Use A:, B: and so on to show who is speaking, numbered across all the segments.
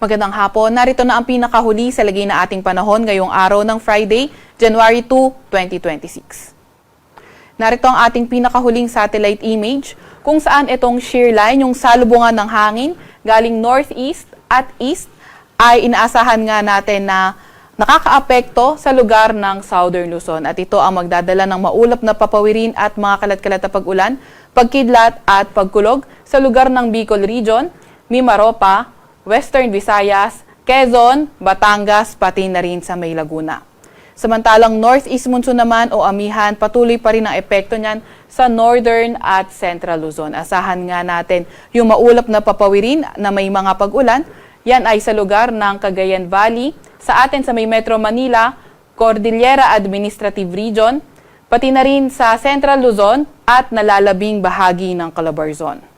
A: Magandang hapon. Narito na ang pinakahuli sa lagay na ating panahon ngayong araw ng Friday, January 2, 2026. Narito ang ating pinakahuling satellite image kung saan itong shear line, yung salubungan ng hangin galing northeast at east ay inaasahan nga natin na nakakaapekto sa lugar ng Southern Luzon. At ito ang magdadala ng maulap na papawirin at mga kalat-kalat na pag-ulan, pagkidlat at pagkulog sa lugar ng Bicol Region, Mimaropa, Western Visayas, Quezon, Batangas, pati na rin sa May Laguna. Samantalang northeast monsoon naman o amihan, patuloy pa rin ang epekto niyan sa northern at central Luzon. Asahan nga natin yung maulap na papawirin na may mga pag-ulan. Yan ay sa lugar ng Cagayan Valley, sa atin sa may Metro Manila, Cordillera Administrative Region, pati na rin sa Central Luzon at nalalabing bahagi ng Calabarzon.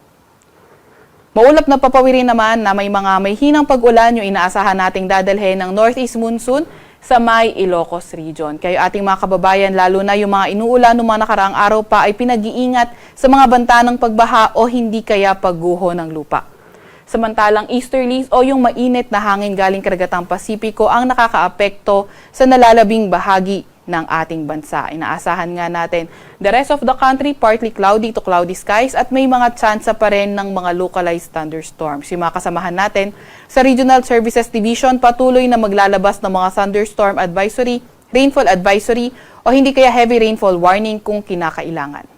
A: Maulap na papawirin naman na may hinang pag-ulan yung inaasahan nating dadalhin ng northeast monsoon sa may Ilocos Region. Kaya ating mga kababayan, lalo na yung mga inuulan ng mga nakaraang araw pa ay pinag-iingat sa mga banta ng pagbaha o hindi kaya pagguho ng lupa. Samantalang easterlies o yung mainit na hangin galing karagatang Pasipiko ang nakakaapekto sa nalalabing bahagi ng ating bansa. Inaasahan nga natin the rest of the country, partly cloudy to cloudy skies at may mga tsansa pa rin ng mga localized thunderstorms. Yung mga kasamahan natin sa Regional Services Division patuloy na maglalabas ng mga thunderstorm advisory, rainfall advisory o hindi kaya heavy rainfall warning kung kinakailangan.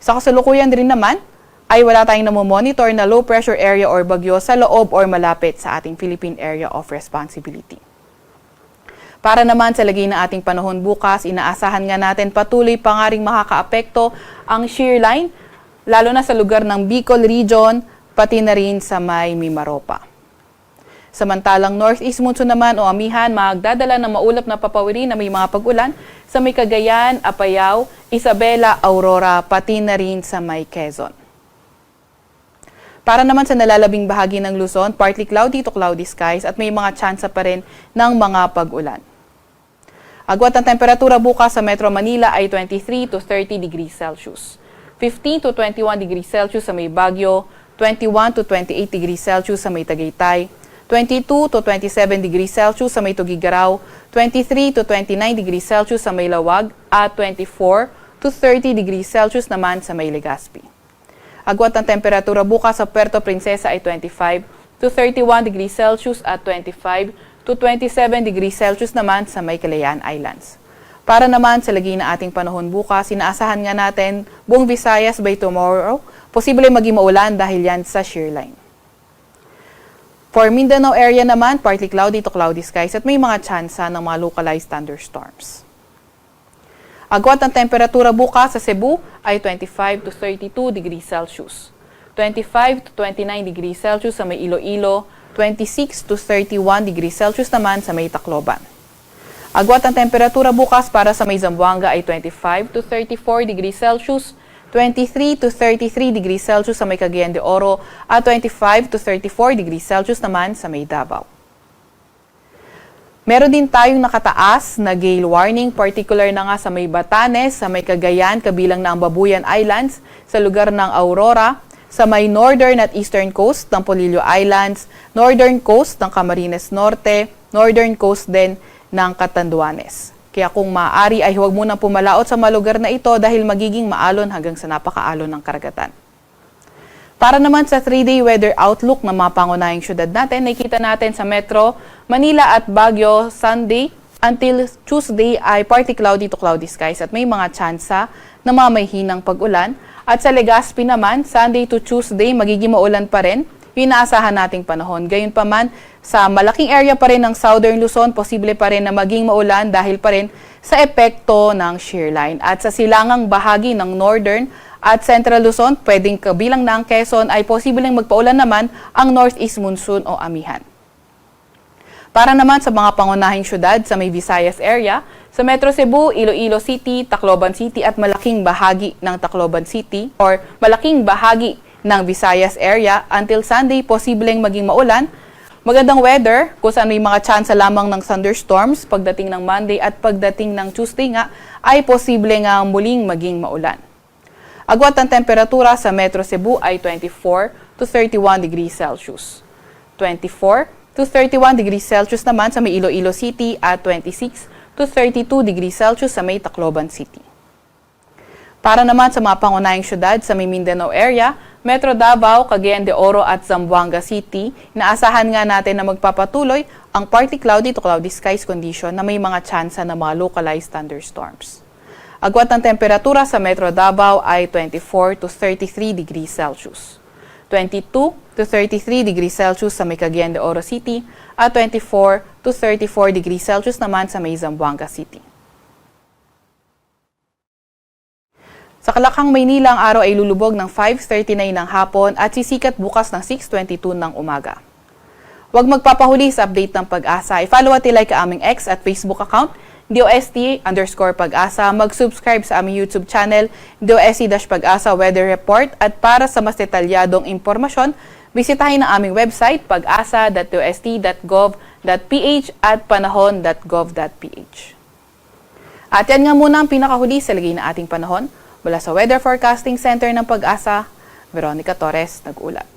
A: Sa kasalukuyan din naman, ay wala tayong namomonitor na low pressure area or bagyo sa loob or malapit sa ating Philippine Area of Responsibility. Para naman sa lagay na ating panahon bukas, inaasahan nga natin patuloy pa nga ring makakaapekto ang shear line, lalo na sa lugar ng Bicol Region, pati na rin sa may Mimaropa. Samantalang northeast monsoon naman o amihan, magdadala ng maulap na papawirin na may mga pag-ulan sa may Cagayan, Apayao, Isabela, Aurora, pati na rin sa may Quezon. Para naman sa nalalabing bahagi ng Luzon, partly cloudy to cloudy skies at may mga tsansa pa rin ng mga pag-ulan. Agwat ng temperatura bukas sa Metro Manila ay 23 to 30 degrees Celsius. 15 to 21 degrees Celsius sa may Baguio, 21 to 28 degrees Celsius sa may Tagaytay, 22 to 27 degrees Celsius sa may Tuguegarao, 23 to 29 degrees Celsius sa may Lawag, at 24 to 30 degrees Celsius naman sa may Legazpi. Agwat ng temperatura bukas sa Puerto Princesa ay 25 to 31 degrees Celsius at 25 to 27 degrees Celsius naman sa may Calayan Islands. Para naman sa lagay na ating panahon bukas, inaasahan nga natin buong Visayas by tomorrow, posible maging maulan dahil yan sa shear line. For Mindanao area naman, partly cloudy to cloudy skies at may mga tsansa ng mga localized thunderstorms. Agwat ng temperatura bukas sa Cebu ay 25 to 32 degrees Celsius. 25 to 29 degrees Celsius sa may Iloilo, 26 to 31 degrees Celsius naman sa may Tacloban. Agwat ng temperatura bukas para sa may Zamboanga ay 25 to 34 degrees Celsius, 23 to 33 degrees Celsius sa may Cagayan de Oro at 25 to 34 degrees Celsius naman sa may Davao. Meron din tayong nakataas na gale warning, particular na nga sa may Batanes, sa may Cagayan, kabilang na ang Babuyan Islands, sa lugar ng Aurora, sa may northern at eastern coast ng Polillo Islands, northern coast ng Camarines Norte, northern coast din ng Catanduanes. Kaya kung maaari ay huwag munang pumalaot sa mga lugar na ito dahil magiging maalon hanggang sa napakaalon ng karagatan. Para naman sa 3-day weather outlook ng mga pangunahing syudad natin, nakikita natin sa Metro Manila at Baguio, Sunday until Tuesday ay partly cloudy to cloudy skies at may mga tsansa na mga may hinang pag-ulan. At sa Legazpi naman, Sunday to Tuesday, magiging maulan pa rin, yung inaasahan nating panahon. Gayunpaman, sa malaking area pa rin ng Southern Luzon, posible pa rin na maging maulan dahil pa rin sa epekto ng shear line. At sa silangang bahagi ng Northern at Central Luzon, pwedeng kabilang na ang Quezon, ay posibleng magpaulan naman ang northeast monsoon o amihan. Para naman sa mga pangunahing syudad sa may Visayas area, sa Metro Cebu, Iloilo City, Tacloban City at malaking bahagi ng Tacloban City or malaking bahagi ng Visayas area, until Sunday, posibleng maging maulan. Magandang weather kung saan may mga tsansa lamang ng thunderstorms pagdating ng Monday at pagdating ng Tuesday nga ay posible nga muling maging maulan. Agwat ang temperatura sa Metro Cebu ay 24 to 31 degrees Celsius. 24 to 31 degrees Celsius naman sa may Iloilo City at 26 to 32 degrees Celsius sa may Tacloban City. Para naman sa mga pangunahing syudad sa may Mindanao area, Metro Davao, Cagayan de Oro at Zamboanga City, inaasahan nga natin na magpapatuloy ang partly cloudy to cloudy skies condition na may mga tsansa ng mga localized thunderstorms. Agwat ng temperatura sa Metro Davao ay 24 to 33 degrees Celsius. 22 to 33 degrees Celsius sa may Cagayan de Oro City at 24 to 34 degrees Celsius naman sa may Zamboanga City. Sa Kalakang, Maynila, ang araw ay lulubog ng 5:39 ng hapon at sisikat bukas ng 6:22 ng umaga. Huwag magpapahuli sa update ng Pag-asa. I-follow at i-like ang aming X at Facebook account, DOST_Pag-asa. Mag-subscribe sa aming YouTube channel, DOST-Pag-asa Weather Report. At para sa mas detalyadong impormasyon, bisitahin ang aming website, pag-asa.dost.gov.ph at panahon.gov.ph. At yan nga muna ang pinakahuli sa lagay na ating panahon. Mula sa Weather Forecasting Center ng Pag-asa, Veronica Torres nag-ulat.